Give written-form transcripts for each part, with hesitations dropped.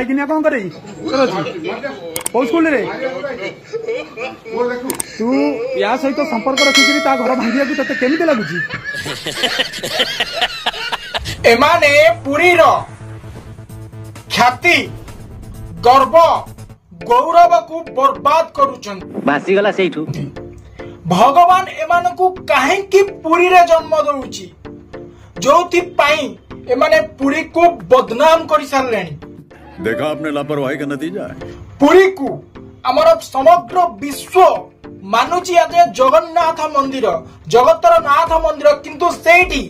माइकिनिया कौन करे कौ स्कूल रे तू या सहित संपर्क रखिक घर भांगिया तोते केमिति लगुची एमाने पुरी रो ख्याति गर्व गौरव को बर्बाद करुछन भासी गला सेठू भगवान एमानकु काहेकि पुरी रे जन्म दउची जोथि पाई एमाने पुरी को बदनाम करि सारलेनी। देखा आपने लापरवाही का नतीजा है। पुरी को हमर समग्र विश्व मानुची आज जगन्नाथ मंदिर जगतर नाथ मंदिर किंतु सेठी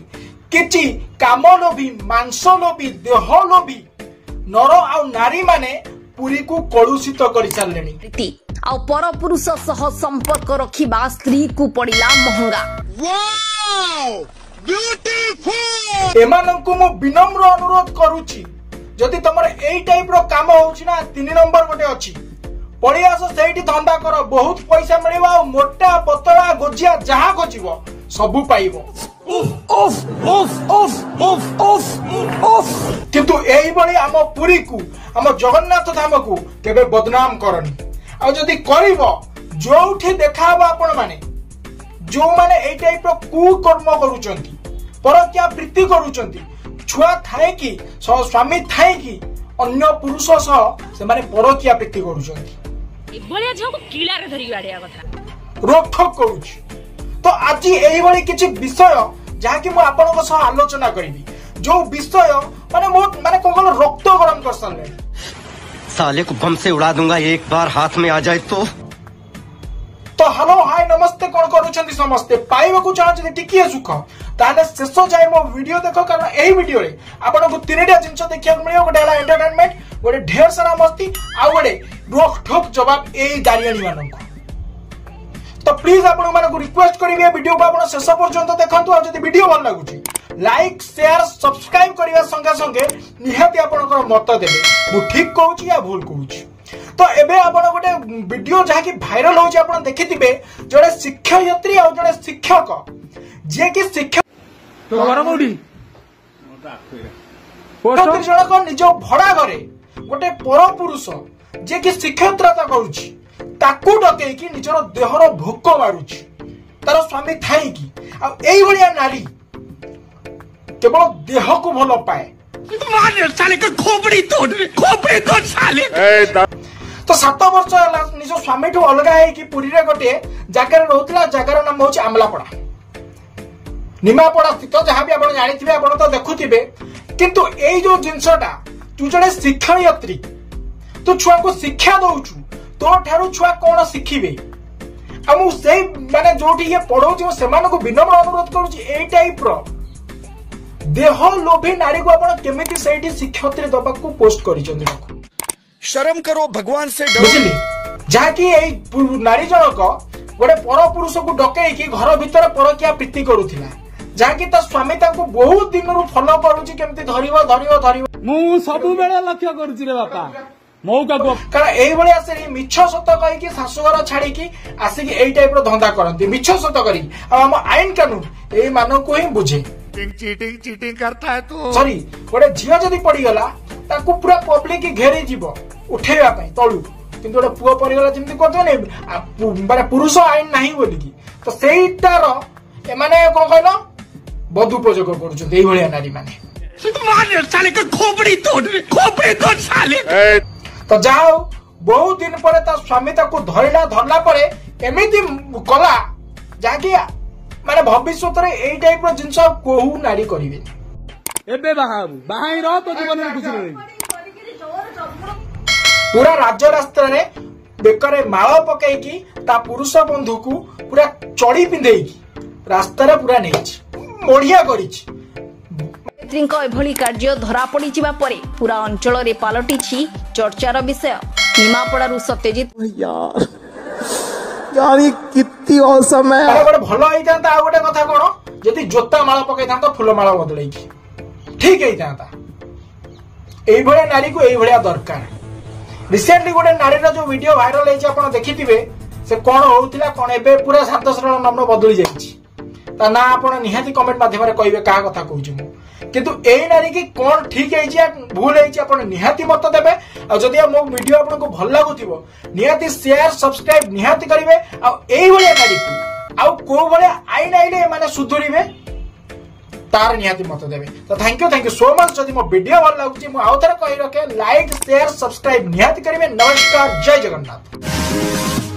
किछि काम लोभी मांस लोभी देह लोभी नर आ नारी माने पुरी को कलुषित करि सारलेनी आ पर पुरुष सह संपर्क रखिबा स्त्री को पड़िला महंगा। वाओ ब्यूटीफुल एमानंकु मु विनम्र अनुरोध करूची जदि तमर एई टाइप रो काम होउची ना 3 नंबर गोटे अछि पड़ी आस सेठी धंदा कर बहुत पैसा मिलिबा आ मोटा पतला गोजिया जहा खोजिबो सबु पाइबो किंतु एई बळी हम पुरी को हम जगन्नाथ धाम को केबे बदनाम करनी आ जदि करिवो जोठी देखाबो आपण माने जो माने एई टाइप रो कुकर्म करूचंती परक्या प्रीति करूचंती छुआ थाए कि स्वामी थाए कि अन्य पुरुष सह से माने परक्या प्रीति करूचंती एभलिया झको किला रे धरि गाडिया कथा रोकठोक करूची। तो आज एई भली किछि विषय जहा कि मु आपनको सह आलोचना करिवि जो विषय माने कोन रक्त गरम कर सले साले को बम से उड़ा दूंगा एक बार हाथ में आ जाए तो हेलो हाय नमस्ते कोन करूछंती समस्ते पाइबा को चाहछंती टिकिए सुख ताले शेष जाय मो वीडियो देखो कारण एही वीडियो रे आपनको तीनटा जिंस देखिया मिलियो गोटे हला एंटरटेनमेंट गोटे ढेर सारा मस्ती आ गोटे रोक ठोक जवाब एही दारियाणी माननको। तो प्लीज आपण मानको रिक्वेस्ट करिवे वीडियो को आपण शेष पर्यंत देखंतु आ जदि वीडियो भल लागुची लाइक शेयर सब्सक्राइब करिवा संगे संगे निहाती आपनकर मत देबे मु ठीक कहूची या भूल कहूची। तो एबे आपण गोटे वीडियो जहा कि भाइरल होची आपण देखिथिबे जड़े शिक्षयित्री आ जड़े शिक्षक जे कि शिक्षक तो घर कोठी पोस्ट जनक निज भड़ा घरे गोटे पर पुरुष जे कि शिक्षयित्रता करूची ताकू डके कि निजर देहर भोक मारुची तार स्वामी थाई कि आ एई भलिया नारी केवल देह को भल पाए मार साले का खोपड़ी तोड़ साले तो 7 वर्ष निज स्वामी ठू अलग है कि पुरी रे गोटे जगह रहउतला जगह नाम होची आमलापड़ा निमापड़ा स्थित जहां भी आपण जानिथिबे आपण तो देखुथिबे किंतु एई जो जिंसटा तू जड़े शिक्षयित्री तू छुआ को शिक्षा दउछु तो ठारू छुआ कोन शिखिबे हमु सेई माने जोठी ये पढौछि सेमान को विनम्र अनुरोध करूछि एई टाइप रो देह लोभी नारी को आपण केमिति सेठी शिक्षयित्री दबा को पोस्ट करिचंदी शर्म करो भगवान से बुझली जहा कि एई नारी जनक गोटे पर पुरुष को डके कि घर भीतर परकिया प्रीति करूथिला जहा कि ता स्वामी ताको बहुत दिन रु फॉलो करूची केमिति धरिवो मु सबु बेले लक्ष्य करूची रे बापा मौका को कारण एई भली आसे मिछ सत कहि कि सासुघर छाड़ी कि आसी कि एई टाइप रो धंधा करंती मिछ सत करी आ हम आईन कानून एई मानो को ही बुझे चीटिंग करता है तू सॉरी गोटे झियो जदी पड़ी गला ताको पूरा पब्लिक घेरी जीवो उठेवा पई तळु किंतु गोटे पुओ पड़ी गला जेमति करतो नै माने पुरुष आईन नाही बोली की तो सेईटार ए माने को कहलो बदु प्रयोग करूछन एई भलिया नारी माने मार साले का खोपड़ी तोड़ साले तो जाओ बहुत दिन पर ता स्वामी ताको धरला परे एमिति कला जाकी माने भविष्यत रे एई टाइप रो जिंस कोहू नारी करिवे एबे बाहाई रह तो जीवन में खुशी रही पूरा राज्य रास्ता रे बेकरे माळ पकई की ता पुरुष बंधु को पूरा चढ़ी पिंधेई की रास्ता रे पूरा नेछि मोढिया करिछि नेत्रीଙ୍କ एभली कार्य धरा पड़ी जिबा परे पूरा अंचल रे पालटिछि चर्चार विषय निमापड़ारु सत्यजित यार ये कितनी औसम है अरे बड़े भलो होई थांता आ गोटे कथा कोन जति जोता माळ पकई थांता फूल माळ बदलई की ठीक होई थांता एई भलिया नारी को एई भलिया दरकार। रिसेंटली गोटे नारीर जो वीडियो भाइरल होइछि आपण देखिथिबे से कोन होउतिला कोन एबे पूरा शांत सरल नम्र बदली जाइछि ता ना आपण निहाती कमेंट माध्यम रे कहिबे का कथा कहूछि मु किंतु एई नारी की कौन ठीक है भूल है आपण निहाती मत देबे आ जदि मो वीडियो आपनको भल लागुथिबो निहाती शेयर सब्सक्राइब निहाती करिवे आ एई भलिया नारी को आ को भलिया आईन आइले माने सुधुरिबे तार निहाती मत देबे। तो थैंक यू सो मच। जदि मो वीडियो भल लागुची मो आउथरे कहि रखे लाइक शेयर सब्सक्राइब निहाती करिवे। नमस्कार, जय जगन्नाथ।